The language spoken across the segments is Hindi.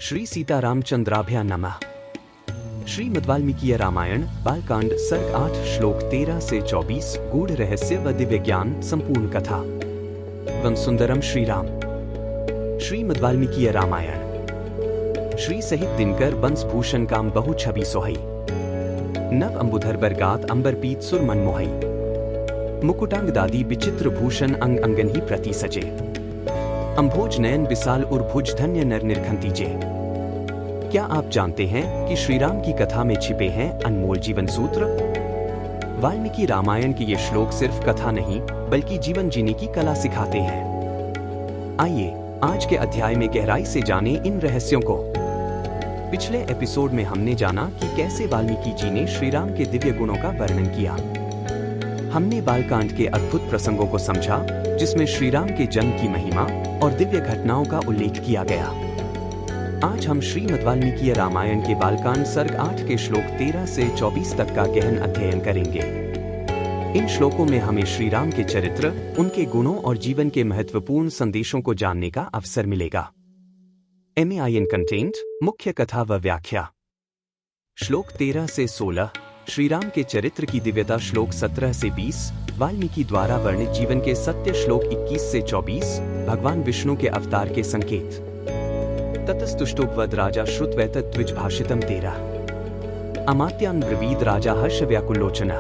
श्री सीतारामचंद्राभ्या नमः। श्रीमद् वाल्मीकि रामायण बालकांड सर्ग 8 श्लोक 13 से 24 गूढ़ रहस्य व दिव्य ज्ञान संपूर्ण कथा। वम सुंदरम श्री राम। श्रीमद् वाल्मीकि रामायण। श्री सहित दिनकर बंस भूषण काम बहु छवि सोहई। नव अंबुधर बरगात अंबर पीत सुर मन मोहई। मुकुटांग दादी विचित्र भूषण अंग अंगन ही प्रति सजे। अंभोज नयन विशाल उर्भुज धन्य नर निर्घंतीजे। क्या आप जानते हैं कि श्री राम की कथा में छिपे हैं अनमोल जीवन सूत्र? वाल्मीकि रामायण के ये श्लोक सिर्फ कथा नहीं बल्कि जीवन जीने की कला सिखाते हैं। आइए आज के अध्याय में गहराई से जानें इन रहस्यों को। पिछले एपिसोड में हमने जाना कि कैसे वाल्मीकि जी ने श्री राम के दिव्य गुणों का वर्णन किया। हमने बालकांड के अद्भुत प्रसंगों को समझा जिसमें श्री राम के जन्म की महिमा और दिव्य घटनाओं का उल्लेख किया गया। आज हम श्रीमद् वाल्मीकि रामायण के बालकांड सर्ग 8 के श्लोक 13 से 24 तक का गहन अध्ययन करेंगे। इन श्लोकों में हमें श्री राम के चरित्र, उनके गुणों और जीवन के महत्वपूर्ण संदेशों को जानने का अवसर मिलेगा। MAIN कंटेंट, मुख्य कथा व व्याख्या। श्लोक 13 से 16 श्री राम के चरित्र की दिव्यता। श्लोक 17 से 20 वाल्मीकि द्वारा वर्णित जीवन के सत्य। श्लोक 21 से 24 भगवान विष्णु के अवतार के संकेत। ततस्तुष्टोपवद राजा श्रुत्वैत द्विज भाषितम 13 अमात्यान ब्रवीद राजा हर्ष व्याकुलोचना।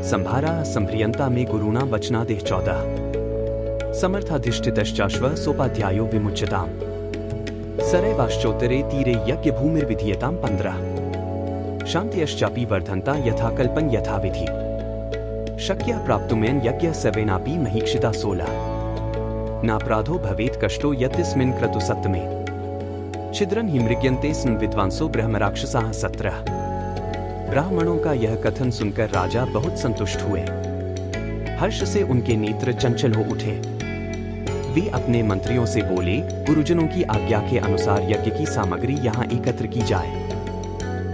संभारा संभ्रियंता में गुरुणा वचनादेह 14 समर्थाधिष्ठितश्चाश्व सोपाध्यायो विमुच्यताम। सरैवाश्चोत्तरे तीरे यज्ञ भूमिर्विधीयताम 15 शांत्यश्चापि वर्धन्ता यथाकल्पं यथाविधि। शक्य प्राप्तुमेन यज्ञ सवेनापि महीक्षिता 16 नापराधो भवेत् कष्टो यद्यस्मिन् क्रतु सत्तमे। छिद्रन ही मृग्यन्ते स्म विद्वांसो ब्रह्मराक्षसाः 17 ब्राह्मणों का यह कथन सुनकर राजा बहुत संतुष्ट हुए। हर्ष से उनके नेत्र चंचल हो उठे। वे अपने मंत्रियों से बोले, गुरुजनों की आज्ञा के अनुसार यज्ञ की सामग्री यहाँ एकत्र की जाए।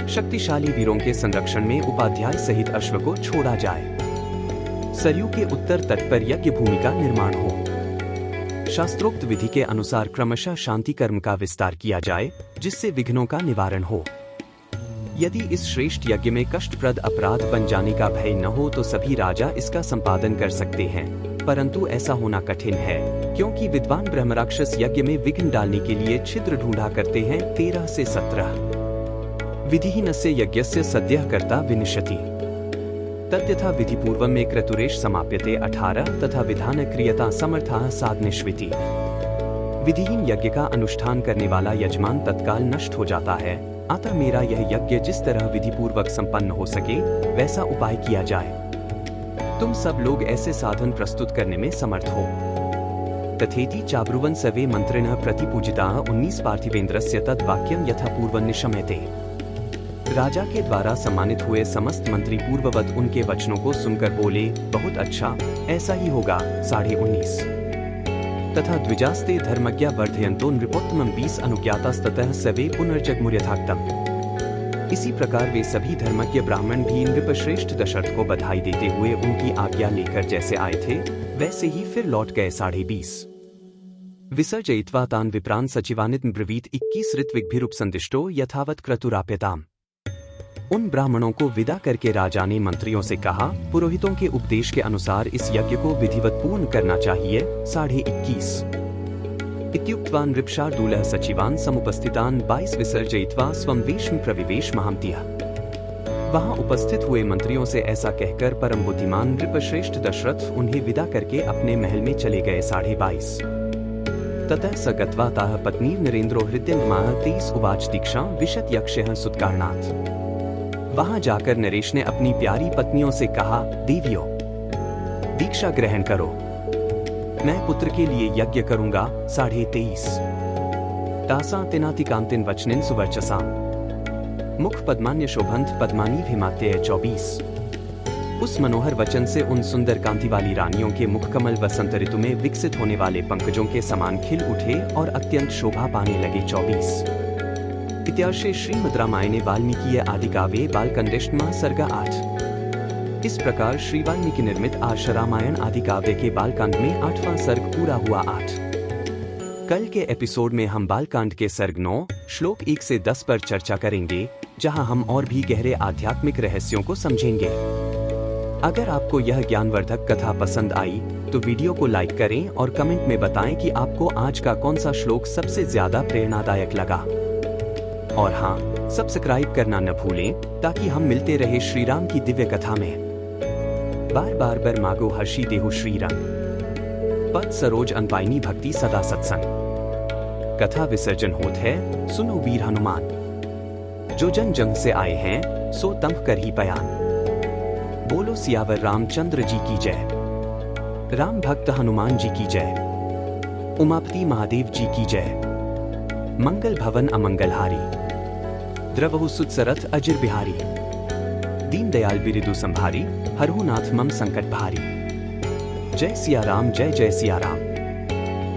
शक्तिशाली वीरों के संरक्षण में उपाध्याय सहित अश्व को छोड़ा जाए। सरयू के उत्तर तट पर यज्ञ भूमि का निर्माण हो। शास्त्रोक्त विधि के अनुसार क्रमशः शांति कर्म का विस्तार किया जाए जिससे विघ्नों का निवारण हो। यदि इस श्रेष्ठ यज्ञ में कष्टप्रद अपराध बन जाने का भय न हो तो सभी राजा इसका संपादन कर सकते हैं, परंतु ऐसा होना कठिन है क्योंकि विद्वान ब्रह्मराक्षस यज्ञ में विघ्न डालने के लिए छिद्र ढूंढा करते हैं। 13 से 17 विधिहीनस्य यज्ञस्य सद्यः कर्ता विनश्यति तद्यथा विधिपूर्वं में क्रतुरेश समाप्यते 18 तथा विधान क्रियता समर्थाः साधनिष्विति। विधिहीन यज्ञ का अनुष्ठान करने वाला यजमान तत्काल नष्ट हो जाता है, अतः मेरा यह यज्ञ जिस तरह विधिपूर्वक संपन्न हो सके वैसा उपाय किया जाए। तुम सब लोग ऐसे साधन प्रस्तुत करने में समर्थ हो। तथेति चाब्रुवन् सर्वे मंत्रिणः प्रतिपूजिताः 19 पार्थिवेन्द्रस्य तद् वाक्यं यथा पूर्वं निशम्यते। राजा के द्वारा सम्मानित हुए समस्त मंत्री पूर्ववत उनके वचनों को सुनकर बोले, बहुत अच्छा, ऐसा ही होगा। 19 तथा द्विजास्ते धर्मज्ञा वर्धयन्तो नृपोत्तमं 20 अनुज्ञातास्ततः सर्वे पुनर्जग्मुर्यथाक्तम्। इसी प्रकार वे सभी धर्मज्ञ ब्राह्मण भी नृपश्रेष्ठ दशरथ को बधाई देते हुए उनकी आज्ञा लेकर जैसे आए थे वैसे ही फिर लौट गए। 20 विसर्जयित्वा तान् विप्रान् सचिवानित ब्रवीत 21 ऋत्विग्भिरुपसंदिष्टो यथावत् क्रतुराप्यताम्। उन ब्राह्मणों को विदा करके राजा ने मंत्रियों से कहा, पुरोहितों के उपदेश के अनुसार इस यज्ञ को विधिवत पूर्ण करना चाहिए। 21 इत्युक्त्वा नृपशार्दूलः सचिवान् समुपस्थितान् 22 विसर्जयित्वा स्वं वेश्म प्रविवेश महामतिः। वहां उपस्थित हुए मंत्रियों से ऐसा कहकर परम बुद्धिमान नृपश्रेष्ठ दशरथ उन्हें विदा करके अपने महल में चले गए। 22 ततः स गत्वा ताः पत्नीर् नरेन्द्रो हृदयङ्गमाः 23 उवाच दीक्षां विशत यक्षः सुत्कारणात्। वहां जाकर नरेश ने अपनी प्यारी पत्नियों से कहा, देवियों, दीक्षा ग्रहण करो, मैं पुत्र के लिए यज्ञ करूंगा। 23 तासा तिनातिकांतिन वचनिन सुवर्चसा मुख पद्मान्य शोभंत पद्मानी हिमात्यय 24 उस मनोहर वचन से उन सुंदर कांति वाली रानियों के मुख कमल वसंत ऋतु में विकसित होने वाले पंकजों के समान खिल उठे और अत्यंत शोभा पाने लगे। 24 इत्यार्षे श्रीमद् रामायणे वाल्मीकि आदिकाव्ये बालकांडेष्टमा सर्ग 8। इस प्रकार श्री वाल्मीकि निर्मित आर्ष रामायण आदिकाव्य के बालकांड में 8वां सर्ग पूरा हुआ। 8 कल के एपिसोड में हम बालकांड के सर्ग 9 श्लोक 1 से 10 पर चर्चा करेंगे, जहां हम और भी गहरे आध्यात्मिक रहस्यों को समझेंगे। अगर आपको यह ज्ञानवर्धक कथा पसंद आई तो वीडियो को लाइक करें और कमेंट में बताएं कि आपको आज का कौन सा श्लोक सबसे ज्यादा प्रेरणादायक लगा। और हाँ, सब्सक्राइब करना न भूलें ताकि हम मिलते रहे श्री राम की दिव्य कथा में। बार बार बर मागो हर्षी देहु श्रीरंग, पद सरोज अनपाइनी भक्ति सदा सत्संग। कथा विसर्जन होत है, सुनो वीर हनुमान, जो जन जंग से आए हैं सो तंफ कर ही बयान। बोलो सियावर रामचंद्र जी की जय, राम भक्त हनुमान जी की जय, उमापति महादेव जी की जय। मंगल भवन अमंगलहारी, द्रवहु सुत सरथ अजिर बिहारी। दीन दयाल बिरिदु संभारी, हरहु नाथ मम संकट भारी। जय सिया राम, जय जय सिया राम।